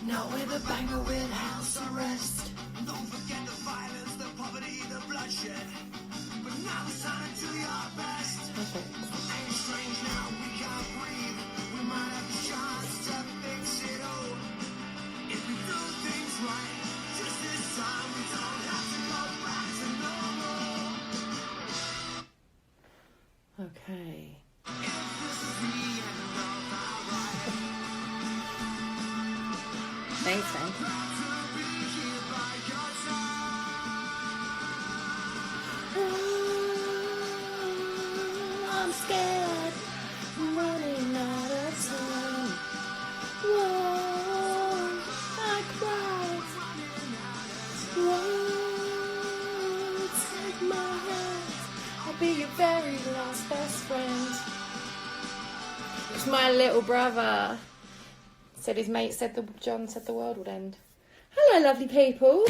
Not with a banger, with house arrest. Don't forget the violence, the poverty, the bloodshed. But now it's time to do your best. Ain't strange now, we can't breathe. We might have a chance to fix it all. If we do things right, just this time, we don't have to go back to normal. Okay. If this is the end of our ride. Thanks, man. I'm scared, I'm running out of time. Whoa, I cried. Whoa, take my hand. I'll be your very last best friend. It's my little brother. Said his mate said John said the world would end. Hello, lovely people.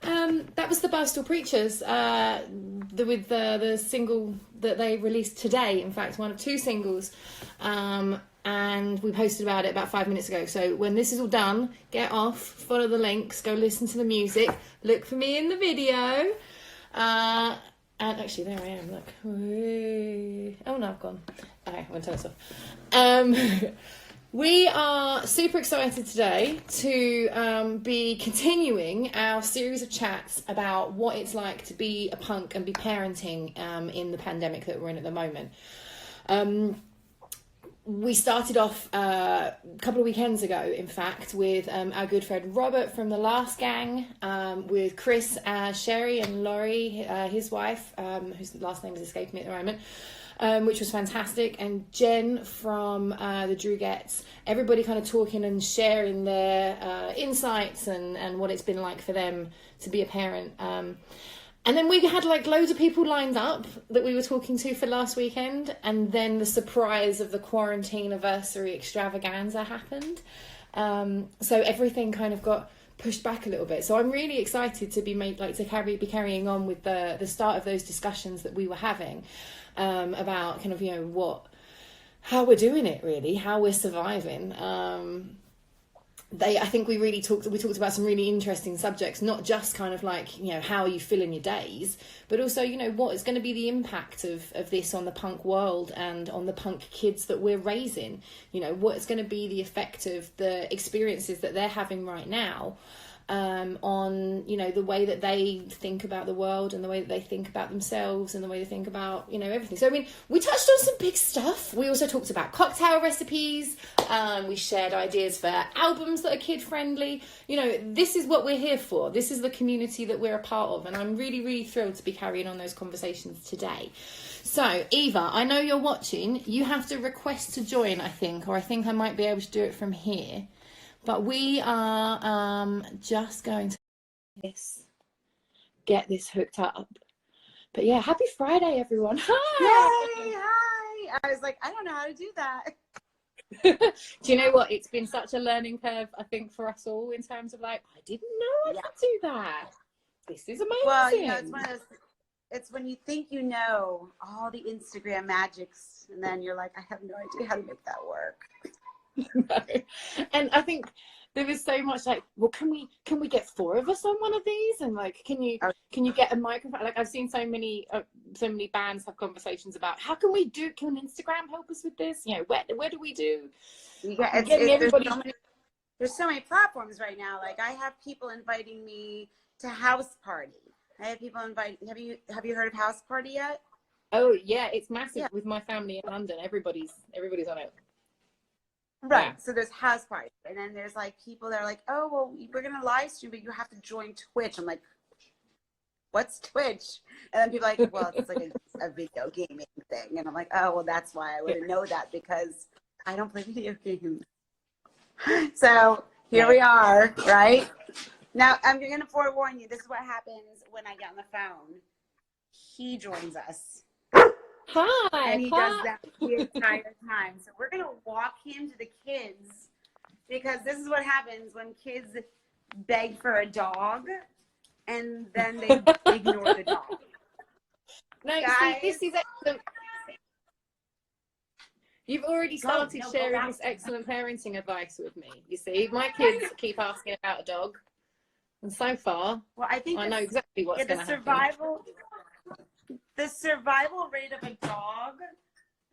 That was the Barstool Preachers with the single that they released today. In fact, one of two singles, and we posted about it about 5 minutes ago. So when this is all done, get off, follow the links, go listen to the music, look for me in the video. And actually, there I am. Look. Oh no, I've gone. Okay, I'm gonna turn this off. We are super excited today to be continuing our series of chats about what it's like to be a punk and be parenting in the pandemic that we're in at the moment. We started off a couple of weekends ago, in fact, with our good friend Robert from the Last Gang, with Chris, Sherry and Laurie, his wife, whose last name is escaping me at the moment. Which was fantastic, and Jen from the Drugettes, everybody kind of talking and sharing their insights and what it's been like for them to be a parent. And then we had like loads of people lined up that we were talking to for last weekend, and then the surprise of the quarantine anniversary extravaganza happened. So everything kind of got pushed back a little bit. So I'm really excited to be carrying on with the start of those discussions that we were having. About kind of, you know, how we're doing it, really, how we're surviving. I think we talked about some really interesting subjects, not just kind of like, you know, how are you filling your days, but also, you know, what is going to be the impact of this on the punk world and on the punk kids that we're raising. You know, what is going to be the effect of the experiences that they're having right now on, you know, the way that they think about the world and the way that they think about themselves and the way they think about, you know, everything. So, I mean, we touched on some big stuff. We also talked about cocktail recipes. We shared ideas for albums that are kid-friendly. You know, this is what we're here for. This is the community that we're a part of. And I'm really, really thrilled to be carrying on those conversations today. So, Eva, I know you're watching. You have to request to join, I think, or I think I might be able to do it from here. But we are just going to get this hooked up. But yeah, happy Friday, everyone. Hi! Yay, hi! I was like, I don't know how to do that. Do you know what? It's been such a learning curve, I think, for us all in terms of like, I didn't know I could do that. This is amazing. Well, you know, it's one of those, it's when you think you know all the Instagram magics, and then you're like, I have no idea how to make that work. No. And I think there was so much like, well, can we get 4 of us on one of these, and like, can you get a microphone? Like, I've seen so many bands have conversations about can Instagram help us with this? You know, where do we do? Yeah, everybody. There's so many platforms right now. Like, I have people inviting me to House Party. I have people invite. Have you heard of House Party yet? Oh yeah, it's massive with my family in London. Everybody's on it. Right. Yeah. So there's House Party, and then there's like people that are like, oh, well, we're going to live stream, but you have to join Twitch. I'm like, what's Twitch? And then people are like, well, it's like a video gaming thing. And I'm like, oh, well, that's why I wouldn't know that, because I don't play video games. So here we are, right? Now, I'm going to forewarn you. This is what happens when I get on the phone. He joins us. Hi. And he does that the entire time. So we're going to walk him to the kids, because this is what happens when kids beg for a dog and then they ignore the dog. No, guys, see, this is excellent. You've already started sharing this excellent parenting advice with me. You see, my kids keep asking about a dog, and so far, well, I think I know exactly what's going to happen. The survival rate of a dog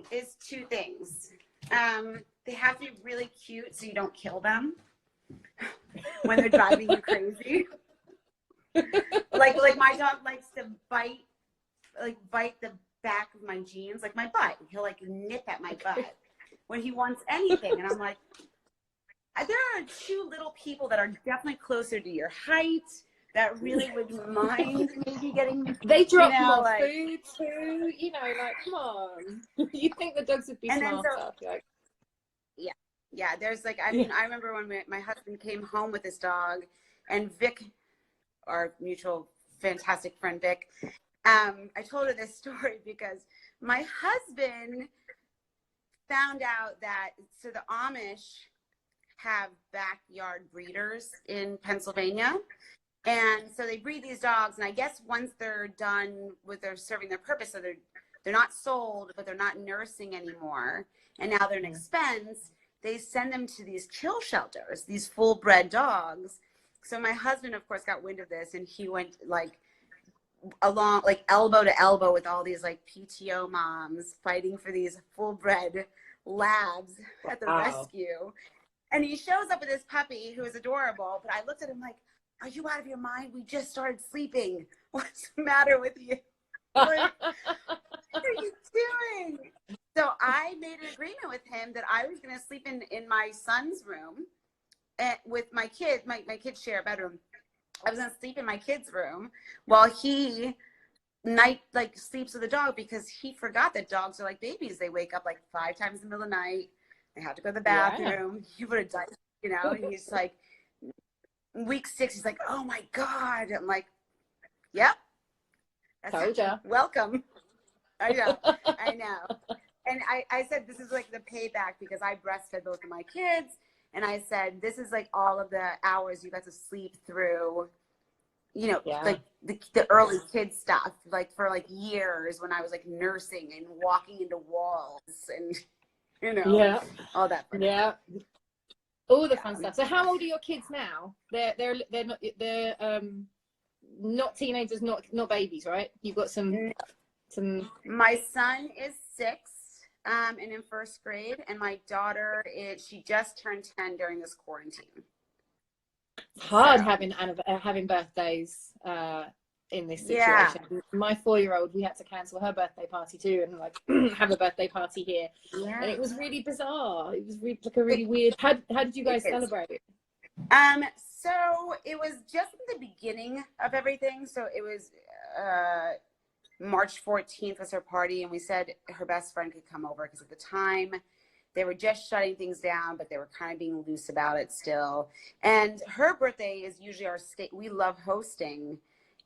is two things. They have to be really cute so you don't kill them when they're driving you crazy. Like my dog likes to bite the back of my jeans, like my butt. He'll like nip at my butt when he wants anything. And I'm like, there are two little people that are definitely closer to your height that really would mind maybe getting. They drop more food too. You know, like, come on. You'd think the dogs would be smarter. Yeah. There's like, I mean, I remember when my husband came home with his dog, and Vic, our mutual fantastic friend Vic, I told her this story because my husband found out that, so the Amish have backyard breeders in Pennsylvania. And so they breed these dogs. And I guess once they're done with their serving their purpose, so they're not sold, but they're not nursing anymore, and now they're an expense, they send them to these kill shelters, these full bred dogs. So my husband, of course, got wind of this, and he went like along, like elbow to elbow with all these like PTO moms fighting for these full bred labs at the rescue. And he shows up with this puppy who is adorable, but I looked at him like, are you out of your mind? We just started sleeping. What's the matter with you? Like, what are you doing? So I made an agreement with him that I was going to sleep in my son's room with my kids. My kids share a bedroom. I was going to sleep in my kid's room while he sleeps with the dog, because he forgot that dogs are like babies. They wake up like 5 times in the middle of the night. They have to go to the bathroom. He would have died, you know, and he's like, week 6, he's like, oh my God. I'm like, yep. Told ya. Welcome. I know. And I said, this is like the payback, because I breastfed both of my kids. And I said, this is like all of the hours you got to sleep through, you know, like the early kid stuff, like for like years when I was like nursing and walking into walls and, you know, all that. All the fun stuff. So how old are your kids now? They're not teenagers, not babies, right? You've got some. My son is 6, and in 1st grade, and my daughter she just turned 10 during this quarantine. It's hard having birthdays in this situation. Yeah. My 4-year-old, we had to cancel her birthday party too, and like have a birthday party here, and it was really bizarre. It was really, like a really weird. How did you guys celebrate? So it was just the beginning of everything. So it was March 14th was her party, and we said her best friend could come over, because at the time they were just shutting things down, but they were kind of being loose about it still. And her birthday is usually our state. We love hosting,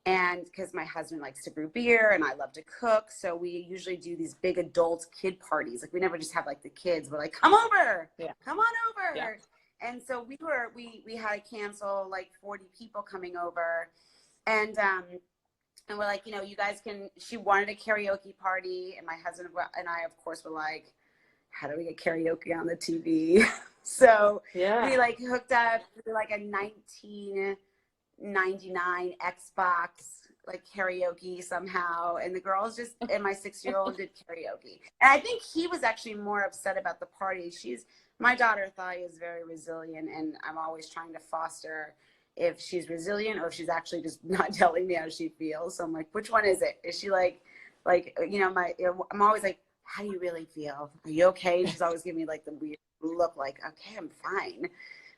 and because my husband likes to brew beer and I love to cook, so we usually do these big adult kid parties. Like, we never just have like the kids. We're like, come over, come on over. Yeah. And so we had to cancel like 40 people coming over, and we're like, you know, you guys can. She wanted a karaoke party, and my husband and I, of course, were like, how do we get karaoke on the TV? So we like hooked up to like a 1999 Xbox like karaoke somehow, and the girls just and my 6-year-old did karaoke. And I think he was actually more upset about the party. My daughter Thai is very resilient, and I'm always trying to foster if she's resilient or if she's actually just not telling me how she feels. So I'm like, which one is it? Is she like, you know, I'm always like, how do you really feel? Are you okay? She's always giving me like the weird look, like, okay, I'm fine.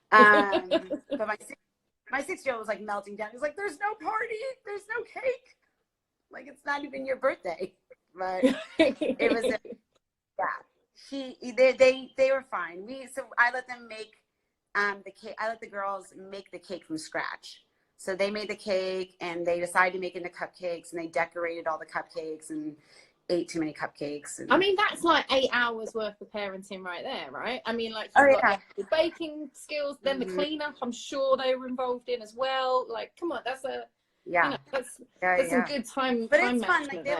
But my 6-year-old was like melting down. He was like, there's no party, there's no cake. Like, it's not even your birthday. But it was, they were fine. So I let them make the cake. I let the girls make the cake from scratch. So they made the cake, and they decided to make it into cupcakes, and they decorated all the cupcakes and ate too many cupcakes. And... I mean, that's like 8 hours worth of parenting right there, right? I mean, like, you've got the baking skills, then the cleanup, I'm sure they were involved in as well. Like, come on, that's a you know, that's some good time. But it's fun. Like, they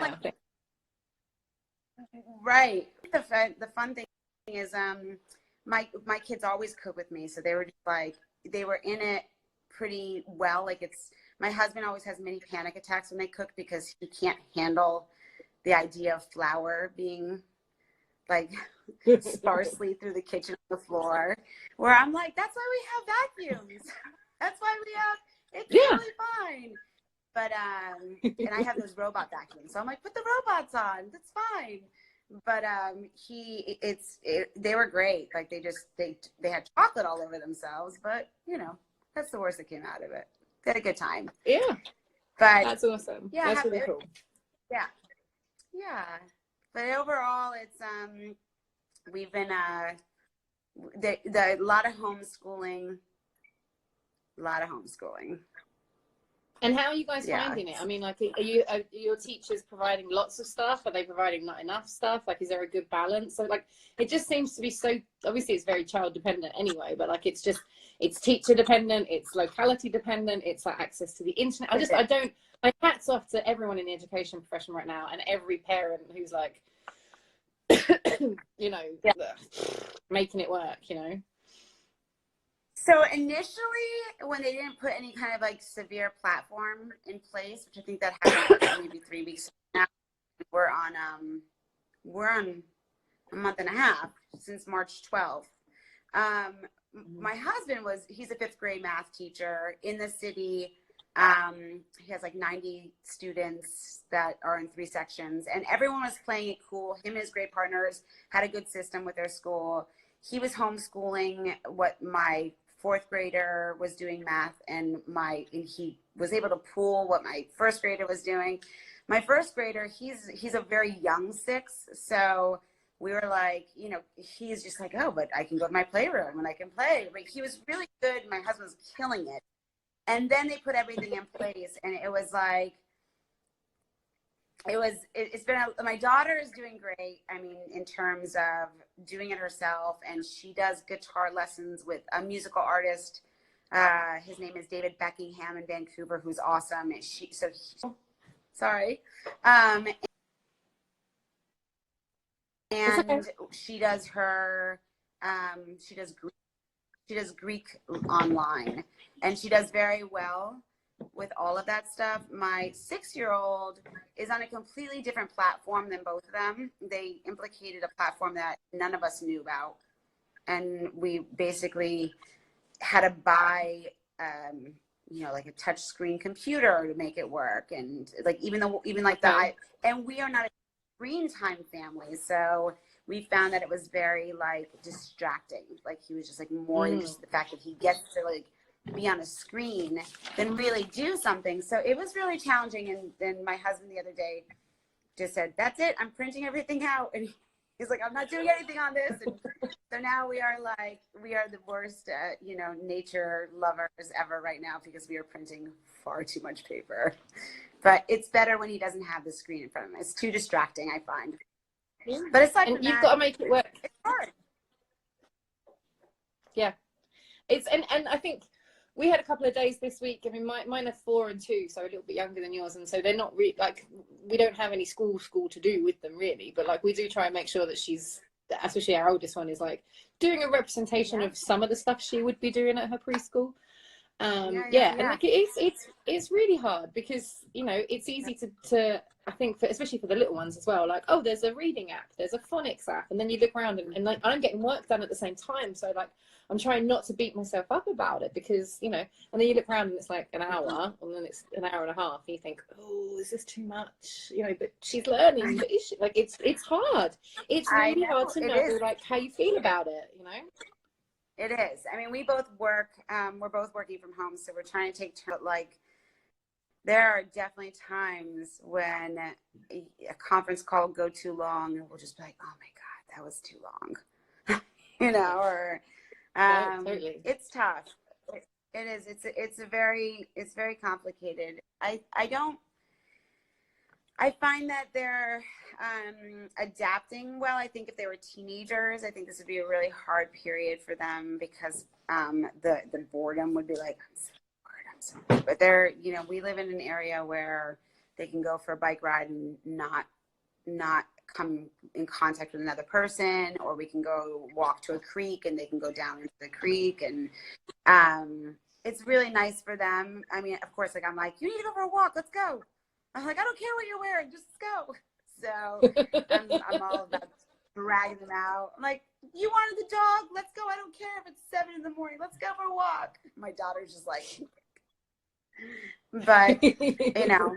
right. The fun thing is my kids always cook with me, so they were just like, they were in it pretty well. Like, it's, my husband always has mini panic attacks when they cook because he can't handle the idea of flour being like sparsely through the kitchen on the floor, where I'm like, that's why we have vacuums. That's why we have, it's really fine. But and I have those robot vacuums, so I'm like, put the robots on, that's fine. But they were great. Like, they had chocolate all over themselves, but you know, that's the worst that came out of it. They had a good time. Yeah, but that's awesome. Yeah, that's really cool. Yeah, yeah. But overall, it's we've been a lot of homeschooling, And how are you guys finding it? I mean, like, are your teachers providing lots of stuff? Are they providing not enough stuff? Like, is there a good balance? So, like, it just seems to be so, obviously it's very child dependent anyway, but like, it's teacher dependent, it's locality dependent, it's like access to the internet. My hats off to everyone in the education profession right now, and every parent who's like, you know, making it work, you know? So initially, when they didn't put any kind of like severe platform in place, which I think that happened maybe 3 weeks now, we're on a month and a half since March 12th. My husband he's a 5th grade math teacher in the city. He has like 90 students that are in 3 sections, and everyone was playing it cool. Him and his grade partners had a good system with their school. He was homeschooling what my 4th grader was doing math, and he was able to pool what my 1st grader was doing. My 1st grader, he's a very young 6, so we were like, you know, he's just like, oh, but I can go to my playroom and I can play. But he was really good. My husband was killing it. And then they put everything in place, and it was like, it's been, my daughter is doing great. I mean, in terms of doing it herself, and she does guitar lessons with a musical artist. His name is David Beckingham in Vancouver, who's awesome. And and she does Greek online, and she does very well with all of that stuff. My 6-year-old is on a completely different platform than both of them. They implicated a platform that none of us knew about, and we basically had to buy you know, like a touch screen computer to make it work. And like, and we are not a screen time family, so we found that it was very like distracting. Like, he was just like more interested in the fact that he gets to like be on a screen than really do something. So it was really challenging. And then my husband the other day just said, that's it, I'm printing everything out. And he's like, I'm not doing anything on this. And so now we are the worst, you know, nature lovers ever right now, because we are printing far too much paper. But it's better when he doesn't have the screen in front of him. It's too distracting, I find. Yeah. But it's like, and you've got to make it work. It's hard. Yeah, and I think we had a couple of days this week. I mean, mine are 4 and 2, so a little bit younger than yours, and so they're not really like, we don't have any school to do with them really. But like, we do try and make sure that she's, especially our oldest one, is like doing a representation of some of the stuff she would be doing at her preschool. And like, it's really hard, because you know, it's easy to I think especially for the little ones as well, like, oh, there's a reading app, there's a phonics app, and then you look around and like, I'm getting work done at the same time, so like, I'm trying not to beat myself up about it, because you know, and then you look around and it's like an hour, and then it's an hour and a half, and you think, oh, is this too much, you know? But she's learning. But like, it's hard. It's really hard to know like how you feel about it, you know. It is. I mean, we both work, we're both working from home, so we're trying to take turns. But like, there are definitely times when a conference call will go too long, and we'll just be like, oh my God, that was too long. You know, or totally. It's tough. It is. It's very complicated. I find that they're adapting well. I think if they were teenagers, I think this would be a really hard period for them, because the boredom would be like, I'm so bored. But they're, you know, we live in an area where they can go for a bike ride and not not come in contact with another person, or we can go walk to a creek and they can go down into the creek. And it's really nice for them. I mean, of course, like I'm like, you need to go for a walk. Let's go. I'm like, I don't care what you're wearing. Just go. So I'm all about dragging them out. I'm like, you wanted the dog? Let's go. I don't care if it's 7 in the morning. Let's go for a walk. My daughter's just like, but you know,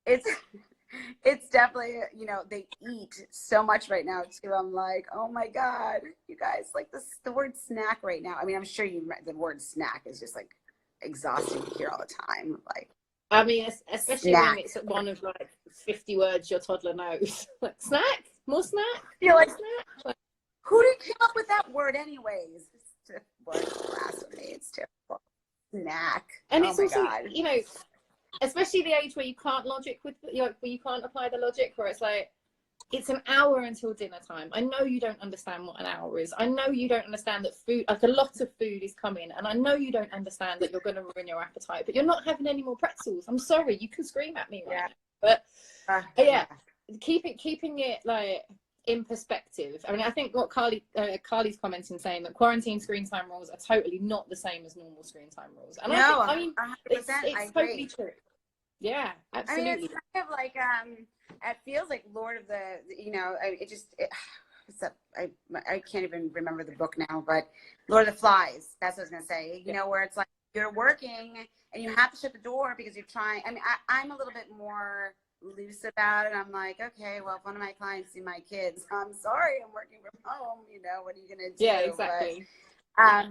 it's definitely, you know, they eat so much right now too. I'm like, oh my God, you guys, like the word snack right now. I mean, I'm sure the word snack is just like exhausting to hear all the time. Like, I mean, especially snack. when it's one of like 50 words your toddler knows. Like, snack? More snack? You're like, snack? Like, who did come up with that word anyways? It's a word blasphemy. It's terrible. Snack. And oh it's my also, God. you know, especially the age where you can't logic with, like, where you can't apply the logic, where it's like, it's an hour until dinner time. I know you don't understand what an hour is. I know you don't understand that food, like a lot of food is coming. And I know you don't understand that you're going to ruin your appetite, but you're not having any more pretzels. I'm sorry. You can scream at me right now. But yeah, keeping it like in perspective. I mean, I think what Carly's commenting saying that quarantine screen time rules are totally not the same as normal screen time rules. And I mean, it's totally true. Yeah, absolutely. I mean, it's kind of like, it feels like Lord of the, you know, I can't even remember the book now, but Lord of the Flies, that's what I was going to say, you know, where it's like you're working and you have to shut the door because you're trying. I mean, I'm a little bit more loose about it. I'm like, okay, well, if one of my clients see my kids, I'm sorry, I'm working from home, you know, what are you going to do? Yeah, exactly. But,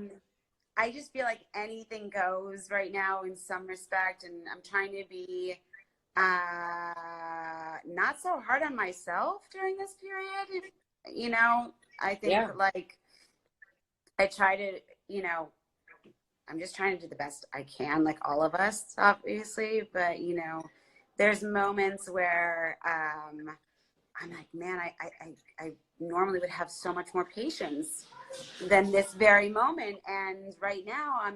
I just feel like anything goes right now in some respect, and I'm trying to be not so hard on myself during this period. You know, I think like I try to, you know, I'm just trying to do the best I can, like all of us, obviously, but you know, there's moments where I'm like, man, I normally would have so much more patience than this very moment, and right now I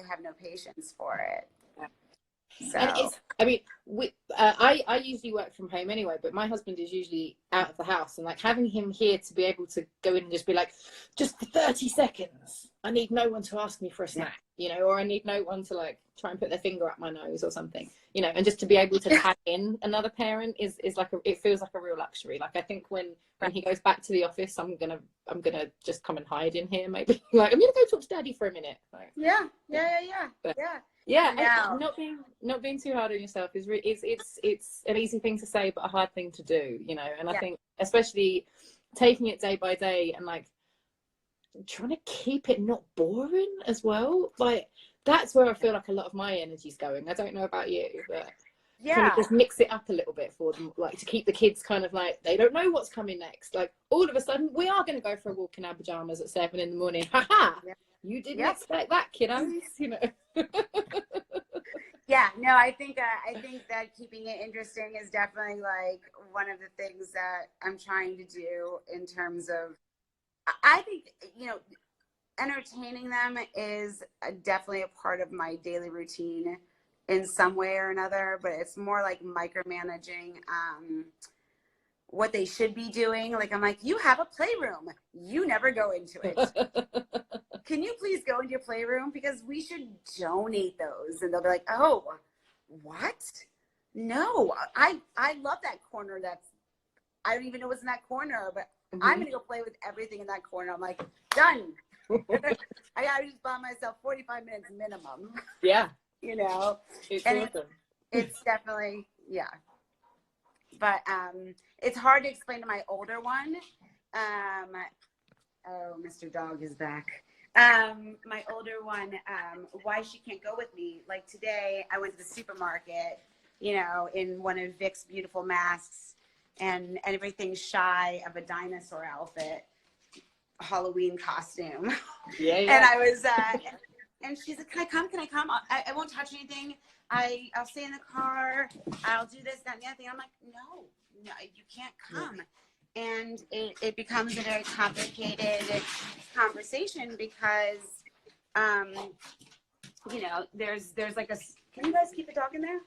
have no patience for it. So. And it's, I mean, I usually work from home anyway, but my husband is usually out of the house, and like having him here to be able to go in and just be like, just for 30 seconds, I need no one to ask me for a snack, you know, or I need no one to like try and put their finger up my nose or something, you know, and just to be able to tag in another parent is like it feels like a real luxury. Like I think when he goes back to the office, I'm gonna just come and hide in here, maybe. Like I'm gonna go talk to Daddy for a minute. Like, But, yeah, not being too hard on yourself is it's an easy thing to say, but a hard thing to do, you know. And I think especially taking it day by day and like trying to keep it not boring as well. Like that's where I feel like a lot of my energy's going. I don't know about you, but trying to just mix it up a little bit for them, like to keep the kids kind of like they don't know what's coming next. Like all of a sudden we are going to go for a walk in our pajamas at 7 in the morning. Haha! You didn't expect that, kiddos, you know. No, I think that keeping it interesting is definitely like one of the things that I'm trying to do in terms of, I think, you know, entertaining them is definitely a part of my daily routine in some way or another, but it's more like micromanaging what they should be doing. Like I'm like, you have a playroom, you never go into it. Can you please go into your playroom because we should donate those? And they'll be like, oh, what? No, I love that corner. I don't even know what's in that corner, but I'm gonna go play with everything in that corner. I'm like, done. I gotta just buy myself 45 minutes minimum. Yeah. You know, it's and awesome. it's definitely, but it's hard to explain to my older one. Oh, Mr. Dog is back. My older one, why she can't go with me. Like today I went to the supermarket, you know, in one of Vic's beautiful masks and everything shy of a dinosaur outfit, Halloween costume. And I was, and she's like, can I come? I won't touch anything. I'll stay in the car. I'll do this, that, and the other thing. I'm like, no, you can't come. And it becomes a very complicated conversation because, you know, there's like can you guys keep the dog in there?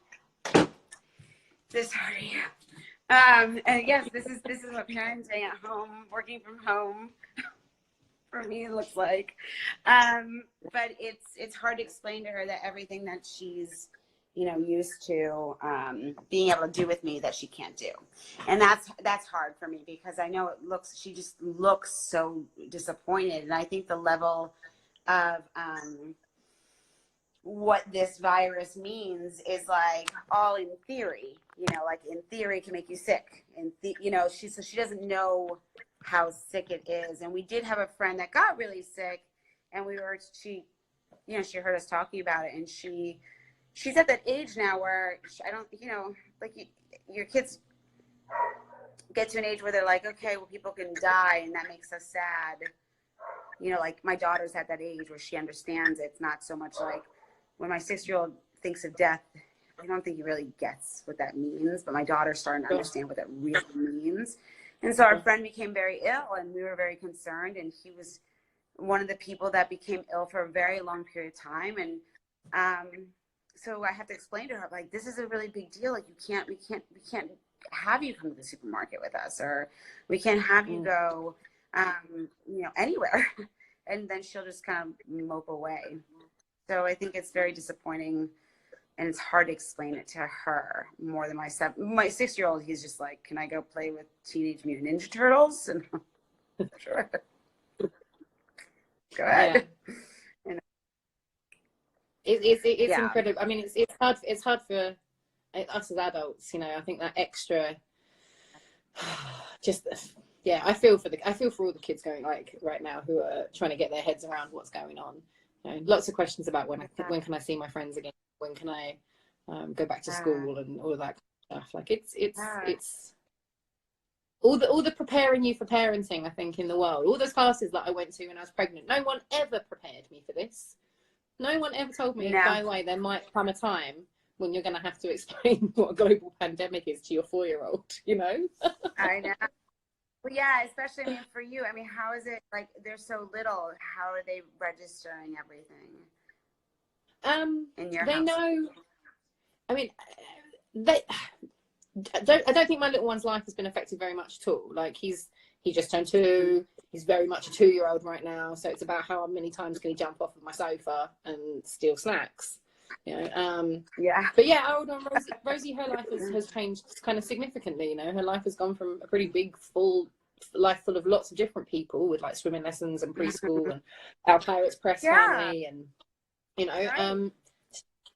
Sorry. And yes, this is what parenting at home, working from home, for me looks like. But it's hard to explain to her that everything that she's, you know, used to being able to do with me that she can't do. And that's hard for me because I know she just looks so disappointed. And I think the level of what this virus means is like all in theory, you know, like in theory it can make you sick. And, you know, she doesn't know how sick it is. And we did have a friend that got really sick and she heard us talking about it, and she's at that age now where I don't, you know, like your kids get to an age where they're like, okay, well, people can die and that makes us sad. You know, like my daughter's at that age where she understands it. It's not so much like when my 6-year-old thinks of death, I don't think he really gets what that means, but my daughter's starting to understand what that really means. And so our friend became very ill and we were very concerned, and he was one of the people that became ill for a very long period of time. And so I have to explain to her, like, this is a really big deal. Like, we can't have you come to the supermarket with us, or we can't have you go, you know, anywhere. And then she'll just kind of mope away. So I think it's very disappointing, and it's hard to explain it to her more than my 6-year-old. He's just like, can I go play with Teenage Mutant Ninja Turtles? And sure. Go ahead. Yeah. It's incredible. I mean, it's hard for us as adults, you know. I think that extra, just I feel for all the kids going like right now who are trying to get their heads around what's going on. You know, lots of questions about when can I see my friends again? When can I go back to school and all of that kind of stuff. Like it's all the preparing you for parenting, I think, in the world. All those classes that I went to when I was pregnant, no one ever prepared me for this. No one ever told me, by the way, there might come a time when you're going to have to explain what a global pandemic is to your 4-year-old, you know? I know. Well, yeah, especially, I mean, for you, I mean, how is it, like, they're so little, how are they registering everything in your house? Know, I mean, I don't think my little one's life has been affected very much at all. Like, he just turned 2. He's very much a 2-year-old right now. So it's about how many times can he jump off of my sofa and steal snacks, you know? But yeah, our older Rosie, her life has changed kind of significantly. You know, her life has gone from a pretty big, full life full of lots of different people with like swimming lessons and preschool and our Pirates Press family, and you know,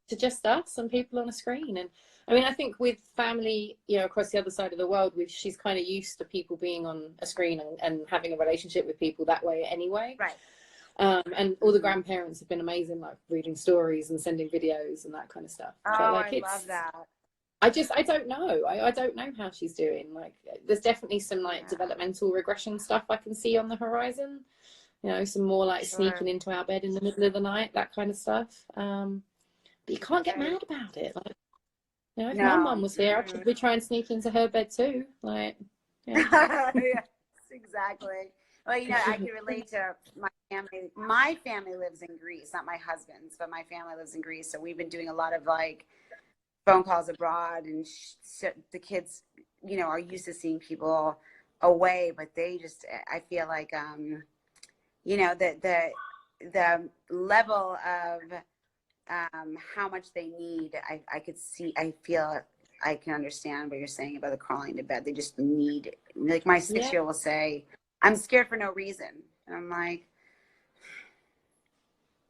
to just us and people on a screen. And I mean, I think with family, you know, across the other side of the world, she's kind of used to people being on a screen and having a relationship with people that way anyway. Right. And all the grandparents have been amazing, like reading stories and sending videos and that kind of stuff. Oh, but, like, I love that. I don't know. I don't know how she's doing. Like, there's definitely some like developmental regression stuff I can see on the horizon. You know, some more like sneaking into our bed in the middle of the night, that kind of stuff. But you can't get mad about it. Like, you know, if my mum was here, I'd probably try and sneak into her bed too. Like, yes, exactly. Well, you know, I can relate to my family. My family lives in Greece, not my husband's, but my family lives in Greece. So we've been doing a lot of like phone calls abroad, and the kids, you know, are used to seeing people away, but they just, I feel like, you know, the level of how much they need, I could see, I feel, I can understand what you're saying about the crawling to bed. They just need, like my 6-year-old will say, I'm scared for no reason. And I'm like,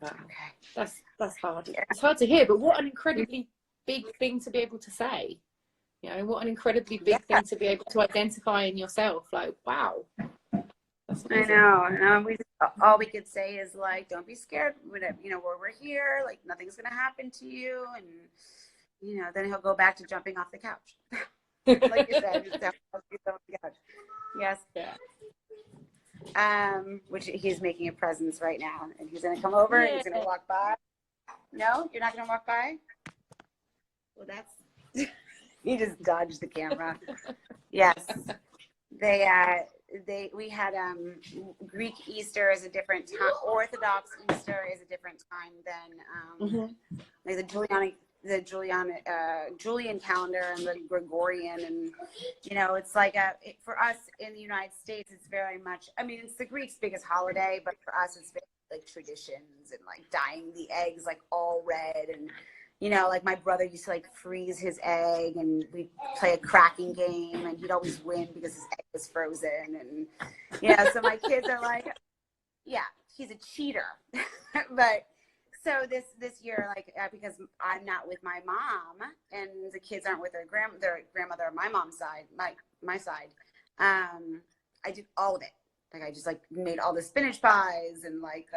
okay, that's hard. Yeah. It's hard to hear, but what an incredibly big thing to be able to say. You know, what an incredibly big thing to be able to identify in yourself. Like, wow. I know. And all we could say is like, don't be scared. You know, we're here. Like, nothing's gonna happen to you. And you know, then he'll go back to jumping off the couch, like you said, just off the couch. Yes. Yeah. Which he's making a presence right now, and he's gonna come over and he's gonna walk by. No, you're not gonna walk by. Well, that's he just dodged the camera. Yes, we had Greek Easter is a different time. Orthodox Easter is a different time than like the the Julian calendar and the Gregorian, and it's like for us in the United States, it's very much. I mean, it's the Greeks' biggest holiday, but for us, it's very like traditions and like dyeing the eggs like all red, and like my brother used to like freeze his egg, and we'd play a cracking game, and he'd always win because his egg was frozen, and so my kids are like, yeah, he's a cheater, but. So this year, like because I'm not with my mom and the kids aren't with their grandmother on my mom's side, my side, I did all of it. Like I just like made all the spinach pies and like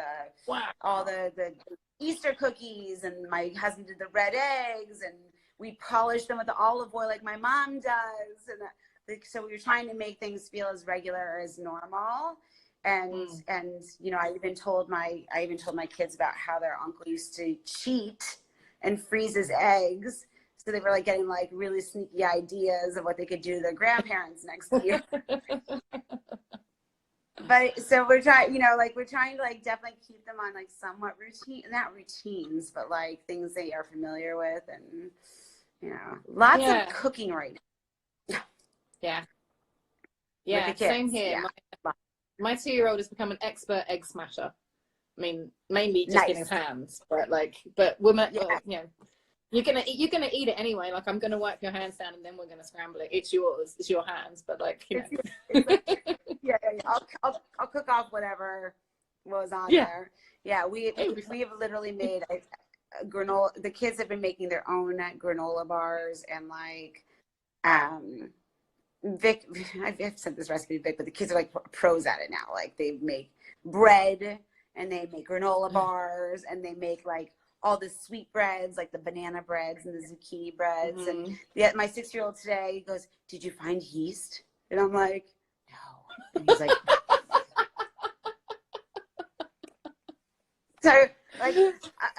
all the Easter cookies, and my husband did the red eggs, and we polished them with the olive oil like my mom does, and so we were trying to make things feel as regular as normal. And I even told my kids about how their uncle used to cheat and freeze his eggs, so they were like getting like really sneaky ideas of what they could do to their grandparents next year. But so we're trying to like definitely keep them on like somewhat not routines, but like things they are familiar with, and lots of cooking right now. Yeah, same here. My 2-year-old has become an expert egg smasher. I mean, mainly just in his hands, but women, you're gonna eat it anyway. Like, I'm gonna wipe your hands down and then we're gonna scramble it. It's yours. It's your hands. But like, I'll cook off whatever was on there. Yeah, we have literally made a granola. The kids have been making their own granola bars, and like, Vic, I've sent this recipe to Vic, but the kids are like pros at it now. Like they make bread, and they make granola bars, and they make like all the sweet breads, like the banana breads and the zucchini breads. And my 6-year-old today goes, "Did you find yeast?" And I'm like, "No." And he's like, so like,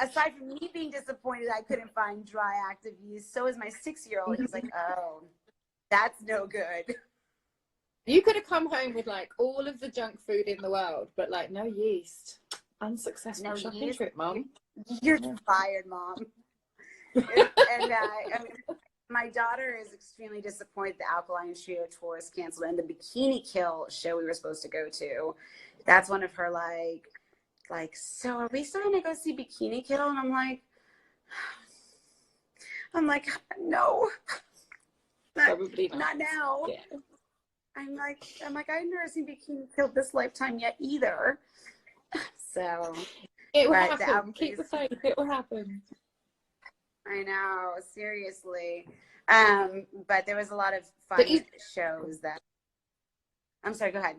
aside from me being disappointed I couldn't find dry active yeast, so is my 6-year-old. He's like, "Oh, that's no good." You could have come home with like all of the junk food in the world, but like no yeast. Unsuccessful shopping trip, Mom. You're fired, Mom. And my daughter is extremely disappointed the Alkaline Trio tour is canceled, and the Bikini Kill show we were supposed to go to. That's one of her like, so are we starting to go see Bikini Kill? And I'm like, no. Probably not now. Yeah. I'm like, I've never seen Bikini Kill this lifetime yet either. So it will happen. Keep the faith. It will happen. I know, seriously. But there was a lot of fun shows that. I'm sorry. Go ahead.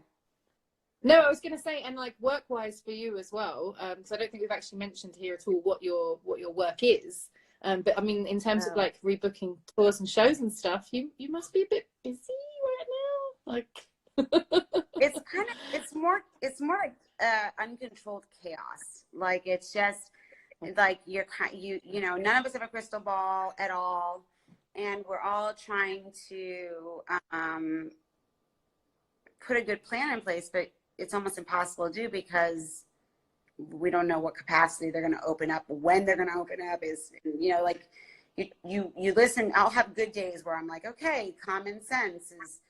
No, I was going to say, and like work-wise for you as well, because I don't think we've actually mentioned here at all what your work is. But I mean, in terms of like rebooking tours and shows and stuff, you must be a bit busy right now. Like, it's more like uncontrolled chaos. Like it's just like none of us have a crystal ball at all, and we're all trying to put a good plan in place, but it's almost impossible to do because we don't know what capacity they're going to open up, when they're going to open up. Is like you listen. I'll have good days where I'm like, okay, common sense is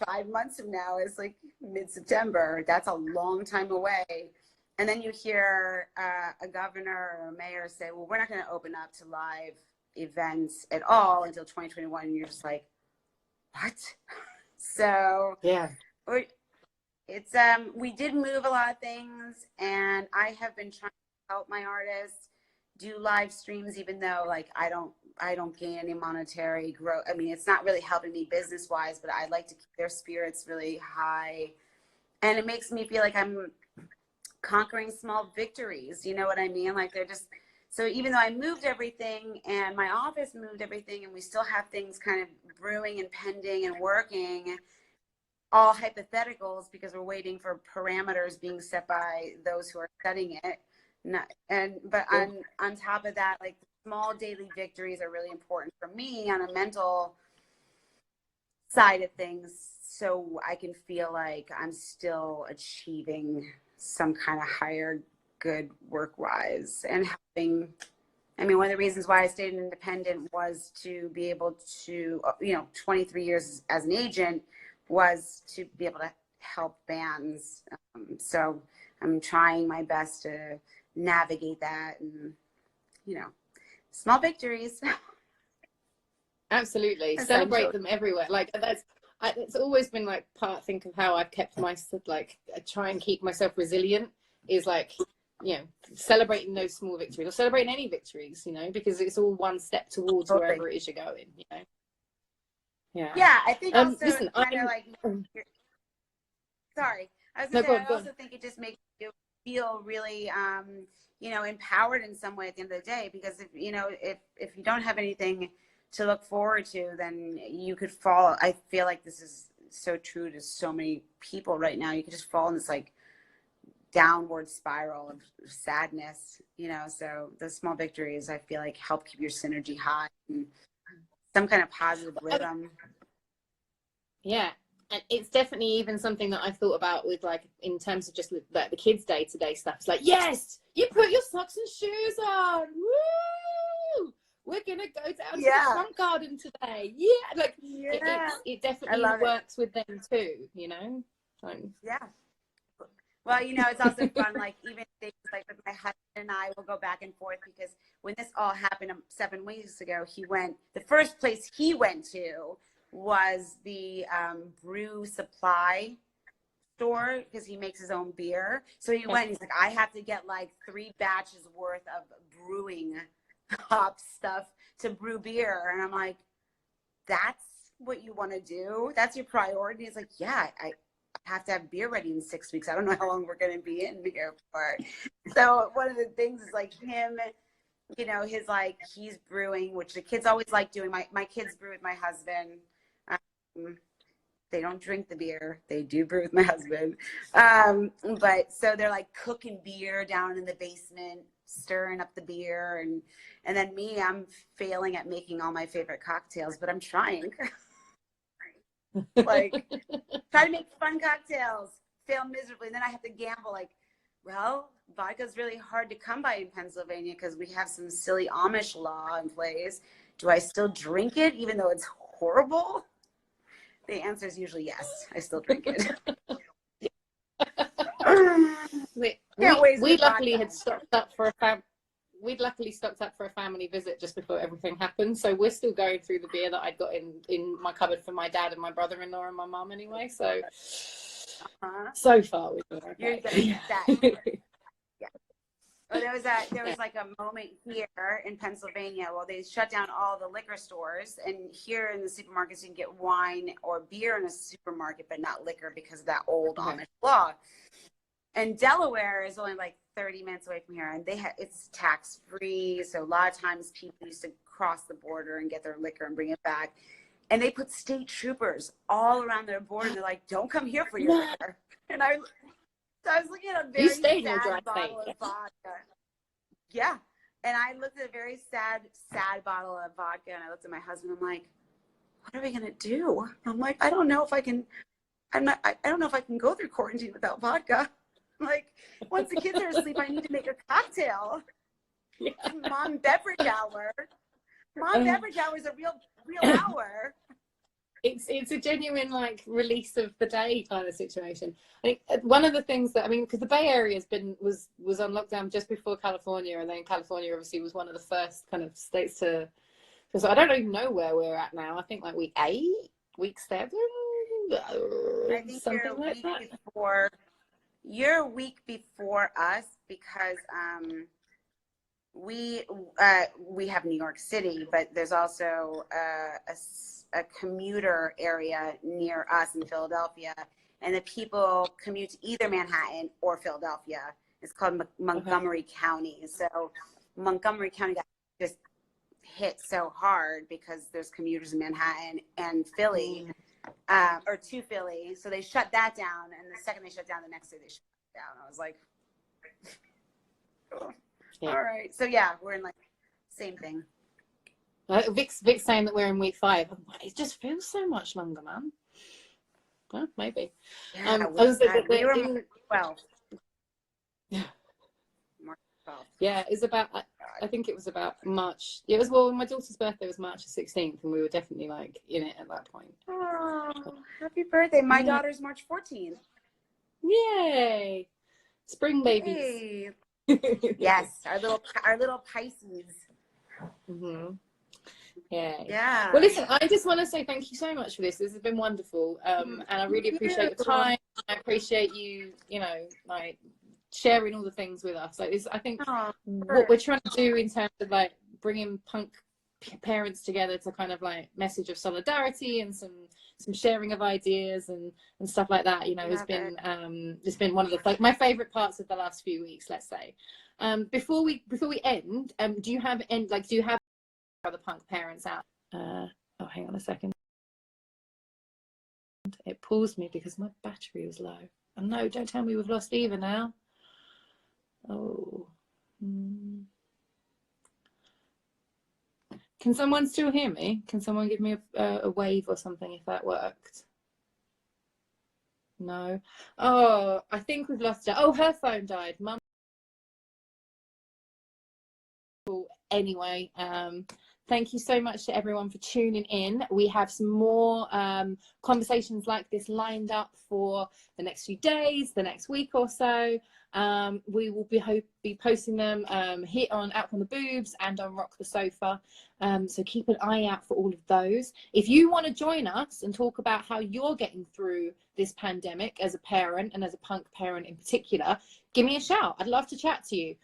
5 months from now is like mid-September. That's a long time away. And then you hear a governor or a mayor say, well, we're not going to open up to live events at all until 2021. And you're just like, what? So yeah, it's we did move a lot of things, and I have been trying to help my artists do live streams, even though like I don't gain any monetary growth. I mean, it's not really helping me business wise, but I like to keep their spirits really high, and it makes me feel like I'm conquering small victories. You know what I mean? Like they're just, so even though I moved everything and my office moved everything, and we still have things kind of brewing and pending and working, all hypotheticals because we're waiting for parameters being set by those who are setting it. But on top of that, like small daily victories are really important for me on a mental side of things, so I can feel like I'm still achieving some kind of higher good work wise and helping I mean, one of the reasons why I stayed independent was to be able to, 23 years as an agent was to be able to help bands. So I'm trying my best to navigate that and, small victories. Absolutely. Celebrate them everywhere. Like it's always been like think of how I've kept myself, like try and keep myself resilient is like, celebrating those small victories or celebrating any victories, because it's all one step towards wherever it is you're going, Yeah, I think also listen, kind of like, sorry, I was gonna say, I also think it just makes you feel really, empowered in some way at the end of the day, because if you don't have anything to look forward to, then you could fall. I feel like this is so true to so many people right now. You could just fall in this like downward spiral of sadness, so the small victories I feel like help keep your synergy high and some kind of positive rhythm. Yeah, and it's definitely even something that I thought about with like in terms of just like the kids' day-to-day stuff. It's like, yes, you put your socks and shoes on. Woo! We're gonna go down to the front garden today. Yeah, like it definitely works with them too, So. Yeah. Well, it's also fun, like even things like with my husband and I will go back and forth, because when this all happened 7 weeks ago, the first place he went to was the brew supply store, because he makes his own beer. So he went, he's like, I have to get like 3 batches worth of brewing hop stuff to brew beer. And I'm like, that's what you want to do? That's your priority? He's like, yeah, I have to have beer ready in 6 weeks. I don't know how long we're going to be in here for. So one of the things is like him, his like, he's brewing, which the kids always like doing. My kids brew with my husband. They don't drink the beer. They do brew with my husband. But so they're like cooking beer down in the basement, stirring up the beer. And then me, I'm failing at making all my favorite cocktails, but I'm trying. Like, try to make fun cocktails, fail miserably. And then I have to gamble, like, well, vodka's really hard to come by in Pennsylvania because we have some silly Amish law in place. Do I still drink it even though it's horrible? The answer is usually yes. I still drink it. we luckily had stocked up for we'd luckily stocked up for a family visit just before everything happened, so we're still going through the beer that I'd got in my cupboard for my dad and my brother-in-law and my mum anyway, so so far we've been okay. Yeah. Well, there was like a moment here in Pennsylvania. Well, they shut down all the liquor stores, and here in the supermarkets you can get wine or beer in a supermarket but not liquor because of that old Amish law. And Delaware is only like 30 minutes away from here, and it's tax free. So a lot of times people used to cross the border and get their liquor and bring it back. And they put state troopers all around their border. And they're like, don't come here for your liquor. And I was looking at a very sad bottle of vodka. Yeah. And I looked at a very sad bottle of vodka, and I looked at my husband. I'm like, what are we going to do? I'm like, I don't know if I can go through quarantine without vodka. Like, once the kids are asleep, I need to make a cocktail. Yeah. Mom beverage hour. Beverage hour is a real hour. It's a genuine like release of the day kind of situation. I think one of the things that because the Bay Area was on lockdown just before California, and then California obviously was one of the first kind of states to. So I don't even know where we're at now. I think like week 8, week 7, I think something like that. You're a week before us because we have New York City, but there's also a commuter area near us in Philadelphia, and the people commute to either Manhattan or Philadelphia. It's called Montgomery County. So Montgomery County got just hit so hard because there's commuters in Manhattan and Philly. Or to Philly, so they shut that down, and the second they shut down, the next day they shut it down. I was like, all right. So yeah, we're in like same thing. Vic's saying that we're in week 5. It just feels so much longer, man. Well, maybe. Yeah, we were 12. Yeah. Yeah, it's about. I think it was about March. Yeah, it was, well, my daughter's birthday was March the 16th, and we were definitely like in it at that point. Oh, happy birthday. My daughter's March 14th. Yay. Spring babies. Yay. Yes, our little Pisces. Mm-hmm. Yeah. Yeah. Well, listen, I just want to say thank you so much for this. This has been wonderful. And I really appreciate your time. I appreciate you, you know, like sharing all the things with us. Like this, I think what we're trying to do in terms of like bringing punk parents together to kind of like message of solidarity and some sharing of ideas and stuff like that, you know, has been it's been one of the my favorite parts of the last few weeks, let's say. Before we end, do you have other punk parents out? Oh, hang on a second. It paused me because my battery was low. Oh no, don't tell me we've lost Eva now. Oh. Can someone still hear me? Can someone give me a wave or something if that worked? No. Oh, I think we've lost her. Oh, her phone died. Mum. Anyway, thank you so much to everyone for tuning in. We have some more conversations like this lined up for the next few days, the next week or so. We will be posting them here on Out Come The Boobs and on Rock the Sofa. So keep an eye out for all of those. If you want to join us and talk about how you're getting through this pandemic as a parent and as a punk parent in particular, give me a shout. I'd love to chat to you.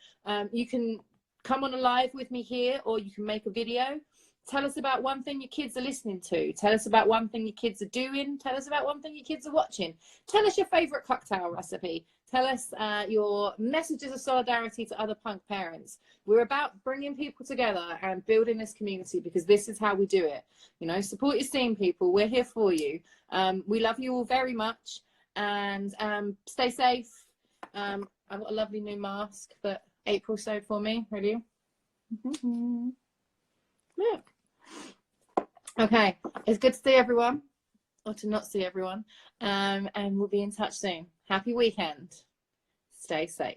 You can come on a live with me here, or you can make a video. Tell us about one thing your kids are listening to. Tell us about one thing your kids are doing. Tell us about one thing your kids are watching. Tell us your favorite cocktail recipe. Tell us your messages of solidarity to other punk parents. We're about bringing people together and building this community, because this is how we do it. You know, support your scene, people. We're here for you. We love you all very much, and stay safe. I've got a lovely new mask that April sewed for me. Ready? Look. Okay, it's good to see everyone, or to not see everyone, and we'll be in touch soon. Happy weekend. Stay safe.